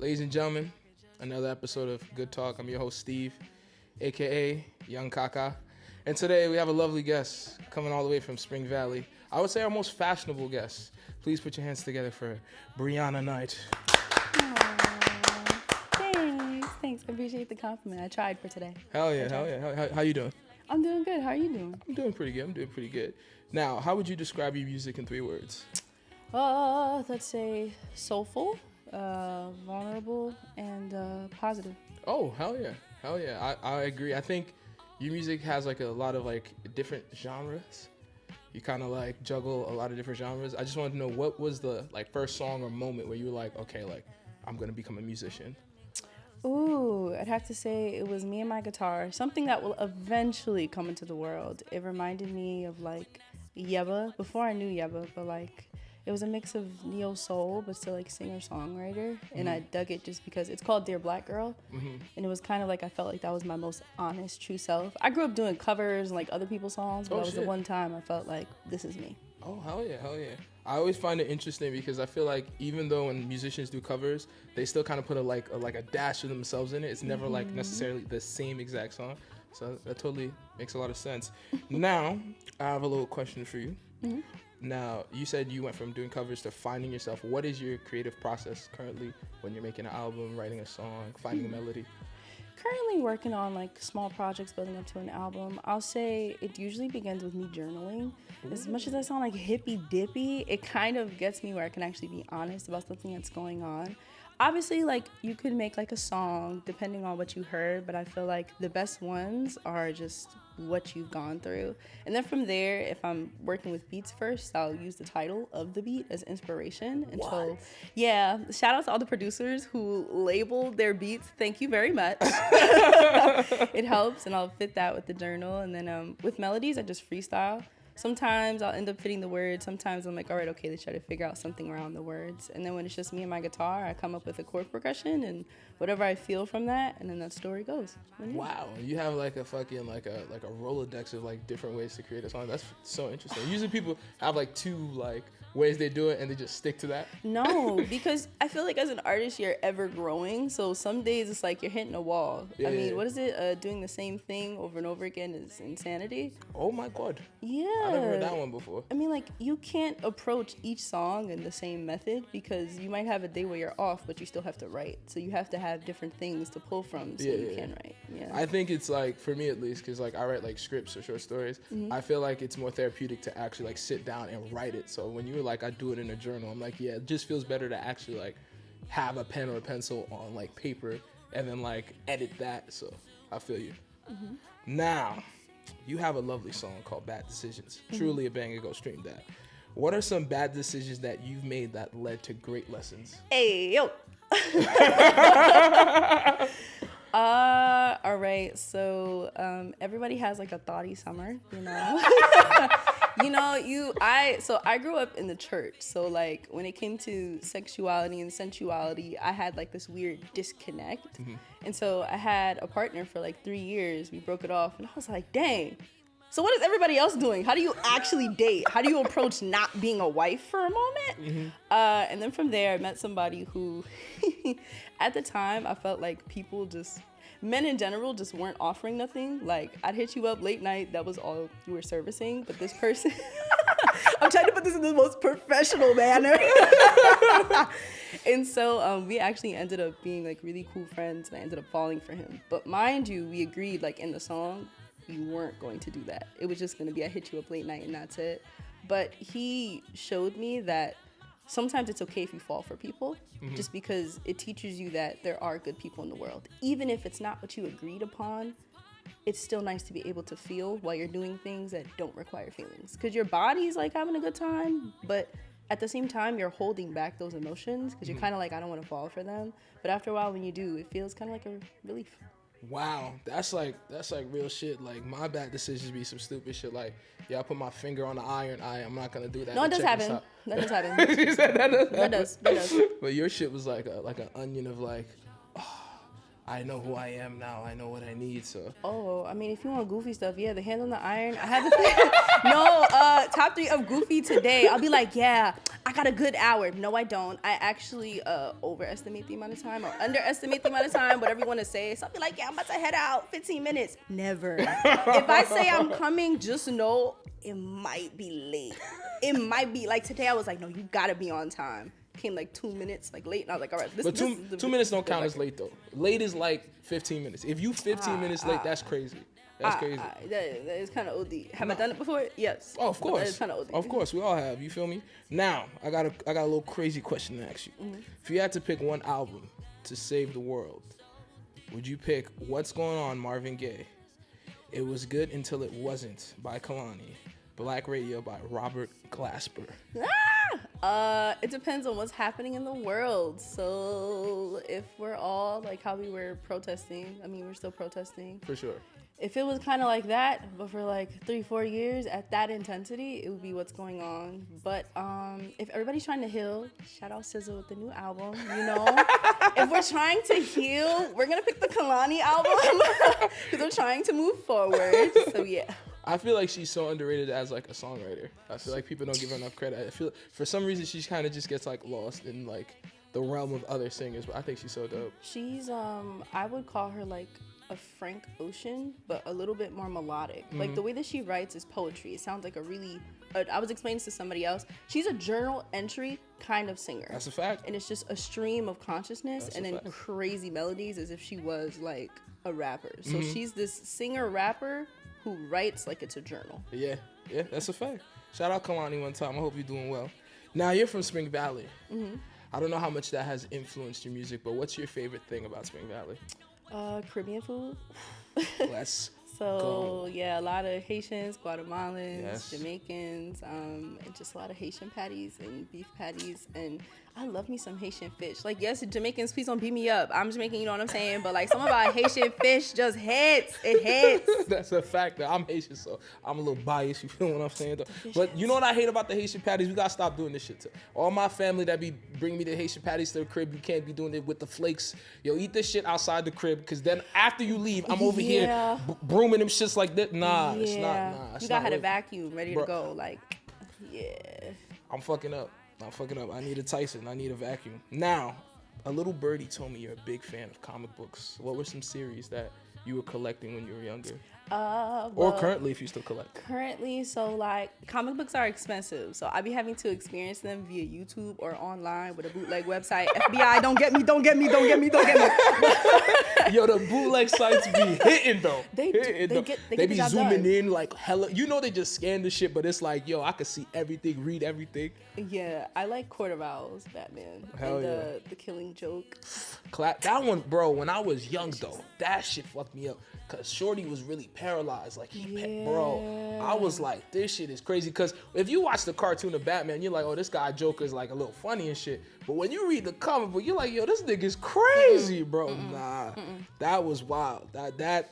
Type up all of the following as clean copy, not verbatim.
Ladies and gentlemen, another episode of Good Talk. I'm your host, Steve, aka Young Kaka. And today we have a lovely guest coming all the way from Spring Valley. I would say our most fashionable guest. Please put your hands together for Brianna Knights. Thanks. I appreciate the compliment. I tried for today. Hell yeah. How you doing? I'm doing good. How are you doing? I'm doing pretty good. Now, how would you describe your music in 3 words? Let's say soulful, vulnerable, and positive. Oh, hell yeah. I agree. I think your music has like a lot of like different genres. You kind of like juggle a lot of different genres. I just wanted to know, what was the like first song or moment where you were like, okay, like I'm gonna become a musician? Ooh, I'd have to say it was me and my guitar, something that will eventually come into the world. It reminded me of like Yebba, before I knew Yebba, but like it was a mix of neo soul, but still like singer-songwriter. And I dug it just because it's called Dear Black Girl. And it was kind of like, I felt like that was my most honest, true self. I grew up doing covers and like other people's songs, but that was the one time I felt like, this is me. Oh, hell yeah. I always find it interesting because I feel like even though when musicians do covers, they still kind of put a dash of themselves in it. It's never like necessarily the same exact song. So that totally makes a lot of sense. Now, I have a little question for you. Now, you said you went from doing covers to finding yourself. What is your creative process currently when you're making an album, writing a song, finding a melody? Currently working on like small projects building up to an album. I'll say it usually begins with me journaling. As much as I sound like hippy dippy, it kind of gets me where I can actually be honest about something that's going on. Obviously, like you could make like a song depending on what you heard, but I feel like the best ones are just what you've gone through. And then from there, if I'm working with beats first, I'll use the title of the beat as inspiration. And so, yeah, shout out to all the producers who labeled their beats. Thank you very much. It helps, and I'll fit that with the journal. And then with melodies, I just freestyle. Sometimes I'll end up fitting the words. Sometimes I'm like, all right, okay, let's try to figure out something around the words. And then when it's just me and my guitar, I come up with a chord progression and whatever I feel from that, and then that story goes. Wow, you have like a fucking like a Rolodex of like different ways to create a song. That's so interesting. Usually people have like 2 like ways they do it and they just stick to that. No, because I feel like as an artist you're ever growing. So some days it's like you're hitting a wall. What is it? Doing the same thing over and over again is insanity. Oh my god. Yeah. I never heard that one before. I mean, like, you can't approach each song in the same method because you might have a day where you're off, but you still have to write. So you have to have different things to pull from so you can write. Yeah. I think it's like, for me at least, because like I write like scripts or short stories, I feel like it's more therapeutic to actually like sit down and write it. So when you were like, I do it in a journal, I'm like, yeah, it just feels better to actually like have a pen or a pencil on like paper and then like edit that. So I feel you. Now, you have a lovely song called Bad Decisions. Truly a banger, go stream that. What are some bad decisions that you've made that led to great lessons? Hey, yo. All right. So everybody has like a thoughty summer, you know. I grew up in the church. So like when it came to sexuality and sensuality, I had like this weird disconnect. And so I had a partner for like 3 years. We broke it off and I was like, dang. So what is everybody else doing? How do you actually date? How do you approach not being a wife for a moment? And then from there, I met somebody who, at the time, I felt like men in general just weren't offering nothing. Like, I'd hit you up late night. That was all you were servicing. But this person, I'm trying to put this in the most professional manner. And so we actually ended up being like really cool friends, and I ended up falling for him. But mind you, we agreed like in the song, we weren't going to do that. It was just going to be, I hit you up late night and that's it. But he showed me that sometimes it's okay if you fall for people, just because it teaches you that there are good people in the world. Even if it's not what you agreed upon, it's still nice to be able to feel while you're doing things that don't require feelings. Because your body's like having a good time, but at the same time, you're holding back those emotions because you're kind of like, I don't want to fall for them. But after a while, when you do, it feels kind of like a relief. Wow, that's like real shit. Like, my bad decisions be some stupid shit. Like, yeah, I put my finger on the iron. I'm not gonna do that. No, it does happen. That does happen. You said that does. But your shit was like an onion of like, oh, I know who I am now. I know what I need. So. Oh, I mean, if you want goofy stuff, yeah, the hand on the iron. I had to. No, top 3 of Goofy today. I'll be like, yeah, I got a good hour. No, I don't. I actually overestimate the amount of time or underestimate the amount of time, whatever you want to say. So I'll be like, yeah, I'm about to head out 15 minutes. Never. If I say I'm coming, just know it might be late. It might be like today I was like, no, you gotta be on time. Came like 2 minutes like late, and I was like, all right, this. But this is the, 2 minutes don't count as late though. Late is like 15 minutes. If you 15 minutes late, that's crazy. That's crazy. That is kind of OD. Have I done it before? Yes. Oh, of course. That is kind of OD. Of course, we all have. You feel me? Now, I got a little crazy question to ask you. If you had to pick one album to save the world, would you pick What's Going On, Marvin Gaye? It Was Good Until It Wasn't by Kalani. Black Radio by Robert Glasper. It depends on what's happening in the world. So if we're all like how we were protesting, I mean, we're still protesting. For sure. If it was kind of like that, but for like 3-4 years at that intensity, it would be What's Going On. But if everybody's trying to heal, shout out SZA with the new album, you know? If we're trying to heal, we're going to pick the Kalani album because we're trying to move forward. So yeah. I feel like she's so underrated as like a songwriter. I feel like people don't give her enough credit. I feel for some reason she kind of just gets like lost in like the realm of other singers, but I think she's so dope. She's I would call her like a Frank Ocean, but a little bit more melodic. Like the way that she writes is poetry. It sounds like a really I was explaining this to somebody else. She's a journal entry kind of singer. That's a fact. And it's just a stream of consciousness and then crazy melodies as if she was like a rapper. So she's this singer rapper who writes like it's a journal. Yeah, that's a fact. Shout out Kalani one time. I hope you're doing well. Now, you're from Spring Valley. I don't know how much that has influenced your music, but what's your favorite thing about Spring Valley? Caribbean food. Let's So yeah, a lot of Haitians, Guatemalans, Jamaicans, and just a lot of Haitian patties and beef patties, and I love me some Haitian fish. Like, yes, Jamaicans, please don't beat me up. I'm Jamaican, you know what I'm saying? But like, some of our Haitian fish just hits. It hits. That's a fact. That I'm Haitian, so I'm a little biased. You feel what I'm saying? Though? But you know what I hate about the Haitian patties? We gotta stop doing this shit. All my family that be bring me the Haitian patties to the crib, you can't be doing it with the flakes. Yo, eat this shit outside the crib, because then after you leave, I'm over here brooming them shits like that. Nah, it's not. Nah, it's you gotta have a worth vacuum ready to go. Like, yeah. I'm fucking up. I need a Tyson. I need a vacuum. Now, a little birdie told me you're a big fan of comic books. What were some series that you were collecting when you were younger? Or currently, if you still collect. Currently, so like comic books are expensive, so I be having to experience them via YouTube or online with a bootleg website. FBI, don't get me. Yo, the bootleg sites be hitting though. They be zooming in like hella. You know, they just scan the shit, but it's like, yo, I can see everything, read everything. Yeah, I like Court of Owls, Batman, and the Killing Joke. That one, bro. When I was young though, that shit fucked me up. Cause Shorty was really paralyzed, like bro. I was like, this shit is crazy. Cause if you watch the cartoon of Batman, you're like, oh, this guy Joker is like a little funny and shit. But when you read the comic book, you're like, yo, this nigga's crazy, bro. That was wild. That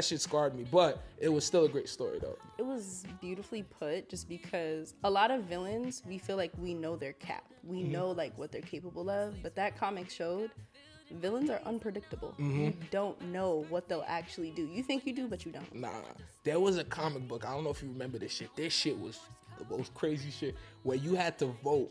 shit scarred me. But it was still a great story though. It was beautifully put, just because a lot of villains, we feel like we know their cap, we know like what they're capable of. But that comic showed villains are unpredictable. You don't know what they'll actually do. You think you do, but you don't. Nah. There was a comic book. I don't know if you remember this shit. This shit was the most crazy shit where you had to vote.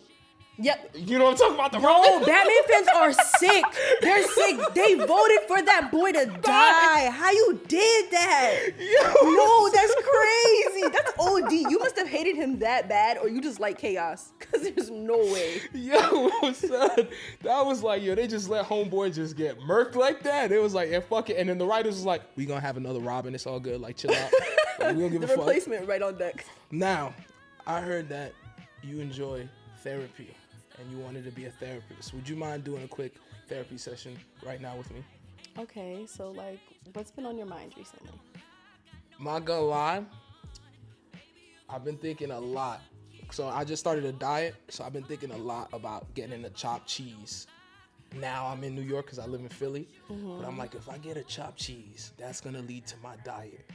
Yep. You know what I'm talking about? No, Batman fans are sick. They're sick. They voted for that boy to die. How you did that? Yo. No, that's crazy. That's OD. You must have hated him that bad, or you just like chaos. Because there's no way. Yo, son. That was like, yo, they just let homeboy just get murked like that. It was like, yeah, fuck it. And then the writers was like, we gonna have another Robin. It's all good. Like, chill out. Like, we don't give a fuck. The replacement right on deck. Now, I heard that you enjoy therapy and you wanted to be a therapist. Would you mind doing a quick therapy session right now with me? Okay, so like, what's been on your mind recently? Not gonna lie, I've been thinking a lot. So I just started a diet, so I've been thinking a lot about getting into chopped cheese. Now I'm in New York because I live in Philly, but I'm like, if I get a chopped cheese, that's gonna lead to my diet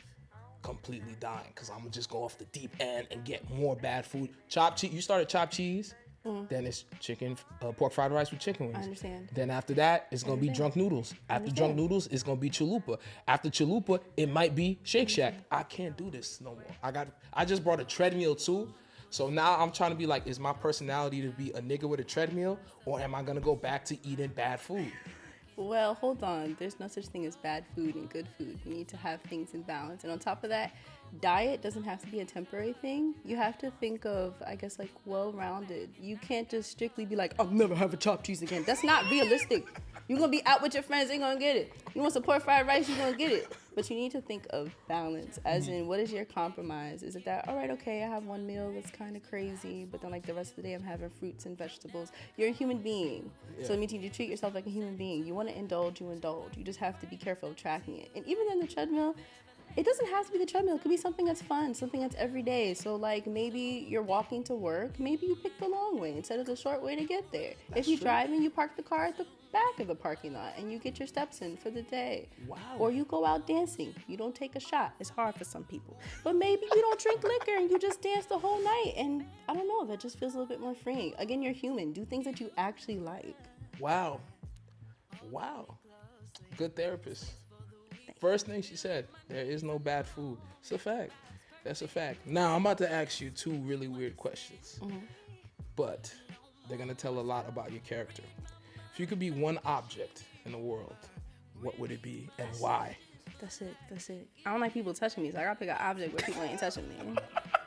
completely dying, because I'm gonna just go off the deep end and get more bad food. Chopped cheese, you started chopped cheese? Then it's pork fried rice with chicken wings. I understand. Then after that, it's gonna be drunk noodles. After drunk noodles, it's gonna be chalupa. After chalupa, it might be Shake Shack. I can't do this no more. I just brought a treadmill too. So now I'm trying to be like, is my personality to be a nigga with a treadmill, or am I gonna go back to eating bad food? Well, hold on. There's no such thing as bad food and good food. You need to have things in balance. And on top of that, diet doesn't have to be a temporary thing. You have to think of, I guess, like well-rounded. You can't just strictly be like, I'll never have a chopped cheese again. That's not realistic. You're going to be out with your friends, ain't going to get it. You want some pork fried rice, you're going to get it. But you need to think of balance, as in, what is your compromise? Is it that, all right, okay, I have one meal that's kind of crazy, but then like the rest of the day I'm having fruits and vegetables. You're a human being. Yeah. So it means you treat yourself like a human being. You want to indulge, you indulge. You just have to be careful of tracking it. And even in the treadmill, it doesn't have to be the treadmill. It could be something that's fun, something that's everyday. So like maybe you're walking to work, maybe you pick the long way instead of the short way to get there. If you're driving, you park the car at the back of the parking lot and you get your steps in for the day. Wow. Or you go out dancing. You don't take a shot. It's hard for some people. But maybe you don't drink liquor and you just dance the whole night. And I don't know, that just feels a little bit more freeing. Again, you're human. Do things that you actually like. Wow. Good therapist. First thing she said, there is no bad food. It's a fact. That's a fact. Now, I'm about to ask you two really weird questions. But they're going to tell a lot about your character. If you could be one object in the world, what would it be and why? That's it. I don't like people touching me, so I gotta pick an object where people ain't touching me.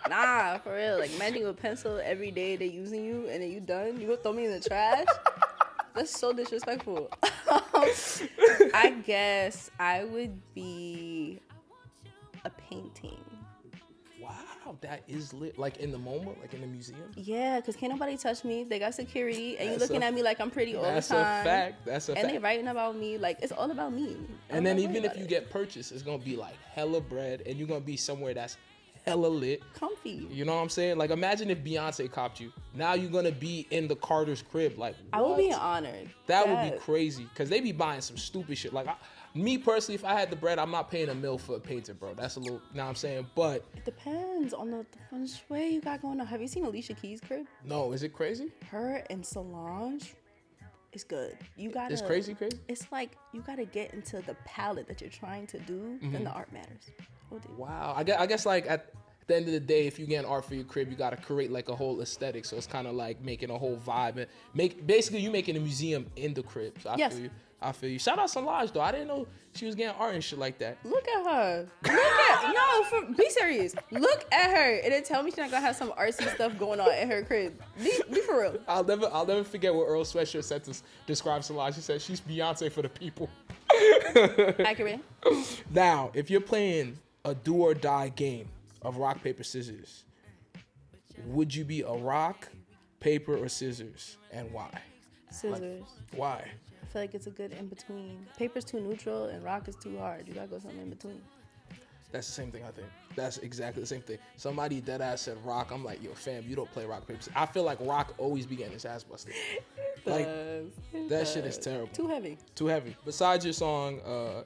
Nah, for real. Like, imagine you a pencil every day they using you, and then you done. You gonna throw me in the trash? That's so disrespectful. I guess I would be a painting. Wow, that is lit. Like in the MoMA, like in the museum? Yeah, because can't nobody touch me. They got security, and you looking at me like I'm pretty all the time. That's a fact. And they writing about me. Like, it's all about me. And then even if you get purchased, it's going to be like hella bread, and you're going to be somewhere that's hella lit. Comfy. You know what I'm saying? Like, imagine if Beyonce copped you. Now you're going to be in the Carter's crib. Like, what? I would be honored. That would be crazy, because they be buying some stupid shit. Like, me personally, if I had the bread, I'm not paying $1 million for a painter, bro. That's a little, you know what I'm saying? But it depends on the feng shui you got going on. Have you seen Alicia Keys' crib? No, is it crazy? Her and Solange is good. You gotta. It's crazy. It's like you gotta get into the palette that you're trying to do. Then the art matters. Wow. I guess like at the end of the day, if you get an art for your crib, you gotta create like a whole aesthetic. So it's kind of like making a whole vibe and basically you making a museum in the crib. So I feel you. Shout out Solange though. I didn't know she was getting art and shit like that. Look at her. Be serious. Look at her, and then tell me she's not gonna have some artsy stuff going on in her crib. Be for real. I'll never forget what Earl Sweatshirt said to describe Solange. He said she's Beyonce for the people. Accurate. Now, if you're playing a do or die game of rock, paper, scissors, would you be a rock, paper, or scissors, and why? Scissors. Why? I feel like it's a good in between. Paper's too neutral and rock is too hard. You gotta go something in between. That's the same thing, I think. That's exactly the same thing. Somebody dead ass said rock. I'm like, yo, fam, you don't play rock, paper. I feel like rock always be getting his ass busted. Like, that shit is terrible. Too heavy. Besides your song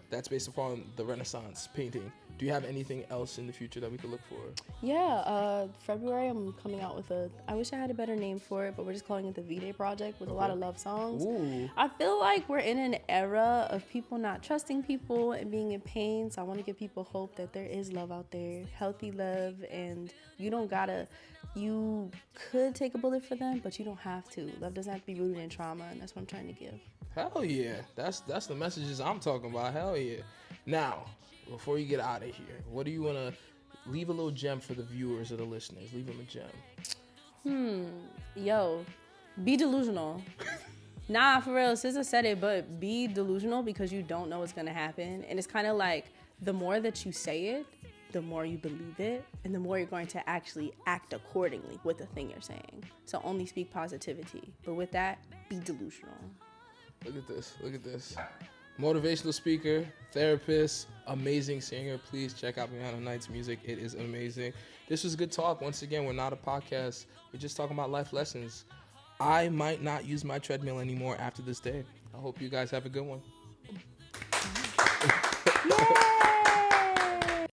that's based upon the Renaissance painting, do you have anything else in the future that we could look for? Yeah, February I'm coming out with I wish I had a better name for it, but we're just calling it the V-Day Project with a lot of love songs. Ooh. I feel like we're in an era of people not trusting people and being in pain, so I want to give people hope that there is love out there, healthy love, and you could take a bullet for them, but you don't have to. Love doesn't have to be rooted in trauma, and that's what I'm trying to give. Hell yeah. That's the messages I'm talking about. Hell yeah. Now, before you get out of here, what do you want to leave a little gem for the viewers or the listeners? Leave them a gem. Yo, be delusional. Nah, for real, SZA said it, but be delusional because you don't know what's going to happen. And it's kind of like the more that you say it, the more you believe it, and the more you're going to actually act accordingly with the thing you're saying. So only speak positivity. But with that, be delusional. Look at this. Motivational speaker, therapist, amazing singer. Please check out Brianna Knights' music. It is amazing. This was good talk. Once again, we're not a podcast. We're just talking about life lessons. I might not use my treadmill anymore after this day. I hope you guys have a good one. Yeah.